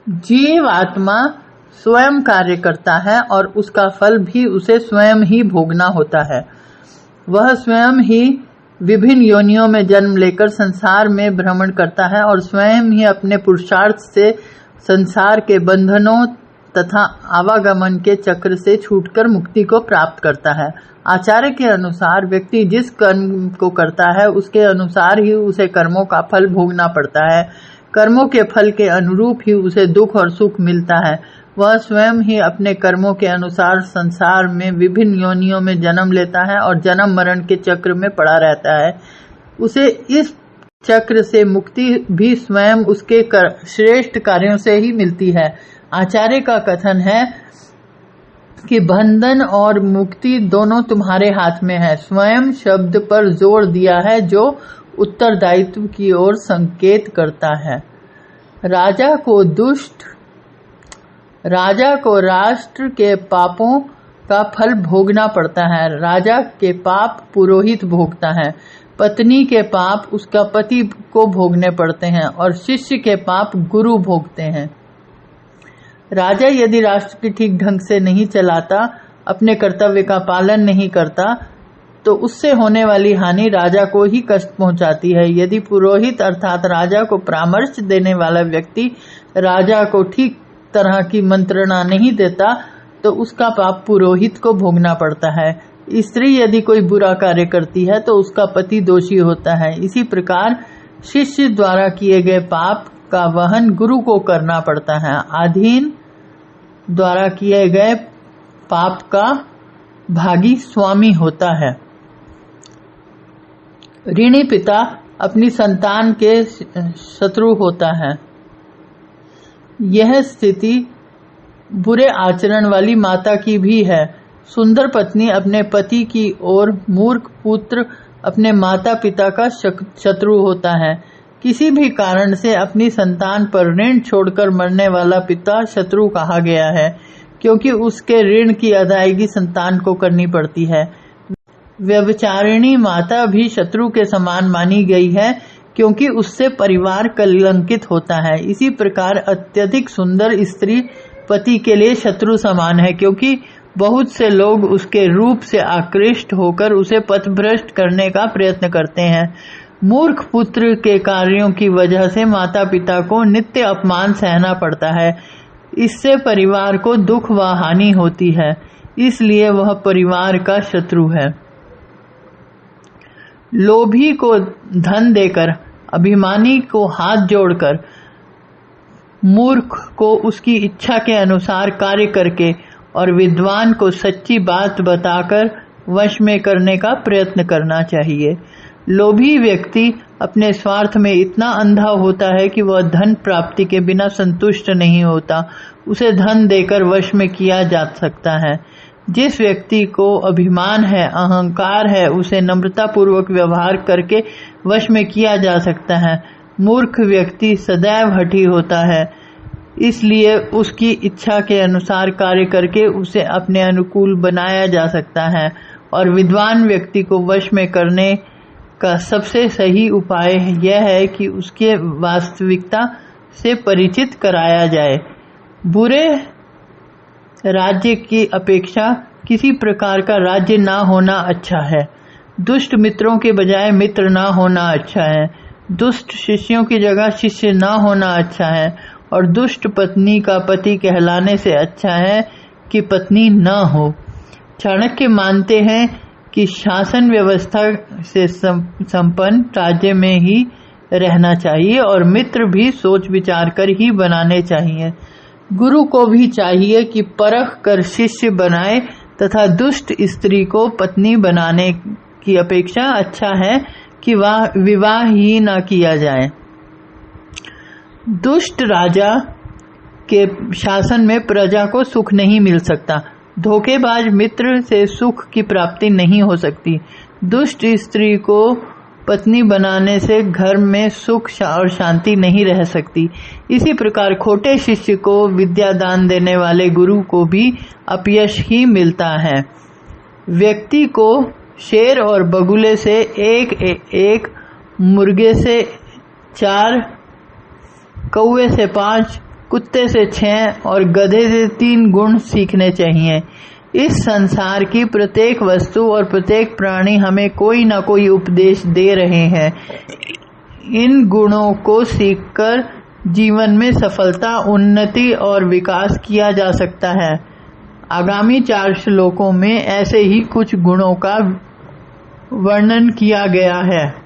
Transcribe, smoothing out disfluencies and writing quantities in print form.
जीव आत्मा स्वयं कार्य करता है और उसका फल भी उसे स्वयं ही भोगना होता है। वह स्वयं ही विभिन्न योनियों में जन्म लेकर संसार में भ्रमण करता है और स्वयं ही अपने पुरुषार्थ से संसार के बंधनों तथा आवागमन के चक्र से छूटकर मुक्ति को प्राप्त करता है। आचार्य के अनुसार व्यक्ति जिस कर्म को करता है उसके अनुसार ही उसे कर्मों का फल भोगना पड़ता है। कर्मों के फल के अनुरूप ही उसे दुख और सुख मिलता है। वह स्वयं ही अपने कर्मों के अनुसार संसार में विभिन्न योनियों में जन्म लेता है और जन्म मरण के चक्र में पड़ा रहता है। उसे इस चक्र से मुक्ति भी स्वयं उसके श्रेष्ठ कार्यों से ही मिलती है। आचार्य का कथन है कि बंधन और मुक्ति दोनों तुम्हारे हाथ में है। स्वयं शब्द पर जोर दिया है जो उत्तरदायित्व की ओर संकेत करता है। राजा को राष्ट्र के पापों का फल भोगना पड़ता है। राजा के पाप पुरोहित भोगता है। पत्नी के पाप उसका पति को भोगने पड़ते हैं और शिष्य के पाप गुरु भोगते हैं। राजा यदि राष्ट्र की ठीक ढंग से नहीं चलाता, अपने कर्तव्य का पालन नहीं करता, तो उससे होने वाली हानि राजा को ही कष्ट पहुंचाती है। यदि पुरोहित अर्थात राजा को परामर्श देने वाला व्यक्ति राजा को ठीक तरह की मंत्रणा नहीं देता, तो उसका पाप पुरोहित को भोगना पड़ता है। स्त्री यदि कोई बुरा कार्य करती है तो उसका पति दोषी होता है। इसी प्रकार शिष्य द्वारा किए गए पाप का वहन गुरु को करना पड़ता है। अधीन द्वारा किए गए पाप का भागी स्वामी होता है। ऋणी पिता अपनी संतान के शत्रु होता है। यह स्थिति बुरे आचरण वाली माता की भी है। सुंदर पत्नी अपने पति की और मूर्ख पुत्र अपने माता पिता का शत्रु होता है। किसी भी कारण से अपनी संतान पर ऋण छोड़कर मरने वाला पिता शत्रु कहा गया है, क्योंकि उसके ऋण की अदायगी संतान को करनी पड़ती है। व्यभिचारिणी माता भी शत्रु के समान मानी गई है, क्योंकि उससे परिवार कलंकित होता है। इसी प्रकार अत्यधिक सुंदर स्त्री पति के लिए शत्रु समान है, क्योंकि बहुत से लोग उसके रूप से आकृष्ट होकर उसे पथभ्रष्ट करने का प्रयत्न करते हैं। मूर्ख पुत्र के कार्यों की वजह से माता पिता को नित्य अपमान सहना पड़ता है। इससे परिवार को दुख व हानि होती है, इसलिए वह परिवार का शत्रु है। लोभी को धन देकर, अभिमानी को हाथ जोड़कर, मूर्ख को उसकी इच्छा के अनुसार कार्य करके और विद्वान को सच्ची बात बताकर वश में करने का प्रयत्न करना चाहिए। लोभी व्यक्ति अपने स्वार्थ में इतना अंधा होता है कि वह धन प्राप्ति के बिना संतुष्ट नहीं होता। उसे धन देकर वश में किया जा सकता है। जिस व्यक्ति को अभिमान है, अहंकार है, उसे नम्रता पूर्वक व्यवहार करके वश में किया जा सकता है। मूर्ख व्यक्ति सदैव हठी होता है, इसलिए उसकी इच्छा के अनुसार कार्य करके उसे अपने अनुकूल बनाया जा सकता है। और विद्वान व्यक्ति को वश में करने का सबसे सही उपाय यह है कि उसके वास्तविकता से परिचित कराया जाए। बुरे राज्य की अपेक्षा किसी प्रकार का राज्य ना होना अच्छा है। दुष्ट मित्रों के बजाय मित्र ना होना अच्छा है। दुष्ट शिष्यों की जगह शिष्य ना होना अच्छा है। और दुष्ट पत्नी का पति कहलाने से अच्छा है कि पत्नी न हो। चाणक्य मानते हैं कि शासन व्यवस्था से संपन्न राज्य में ही रहना चाहिए और मित्र भी सोच विचार कर ही बनाने चाहिए। गुरु को भी चाहिए कि परख कर शिष्य बनाए तथा दुष्ट स्त्री को पत्नी बनाने की अपेक्षा अच्छा है कि विवाह ही न किया जाए। दुष्ट राजा के शासन में प्रजा को सुख नहीं मिल सकता। धोखेबाज मित्र से सुख की प्राप्ति नहीं हो सकती। दुष्ट स्त्री को पत्नी बनाने से घर में सुख और शांति नहीं रह सकती। इसी प्रकार खोटे शिष्य को विद्या दान देने वाले गुरु को भी अपयश ही मिलता है। व्यक्ति को शेर और बगुले से एक मुर्गे से 4, कौवे से 5, कुत्ते से 6 और गधे से 3 गुण सीखने चाहिए। इस संसार की प्रत्येक वस्तु और प्रत्येक प्राणी हमें कोई न कोई उपदेश दे रहे हैं। इन गुणों को सीखकर जीवन में सफलता, उन्नति और विकास किया जा सकता है। आगामी 4 श्लोकों में ऐसे ही कुछ गुणों का वर्णन किया गया है।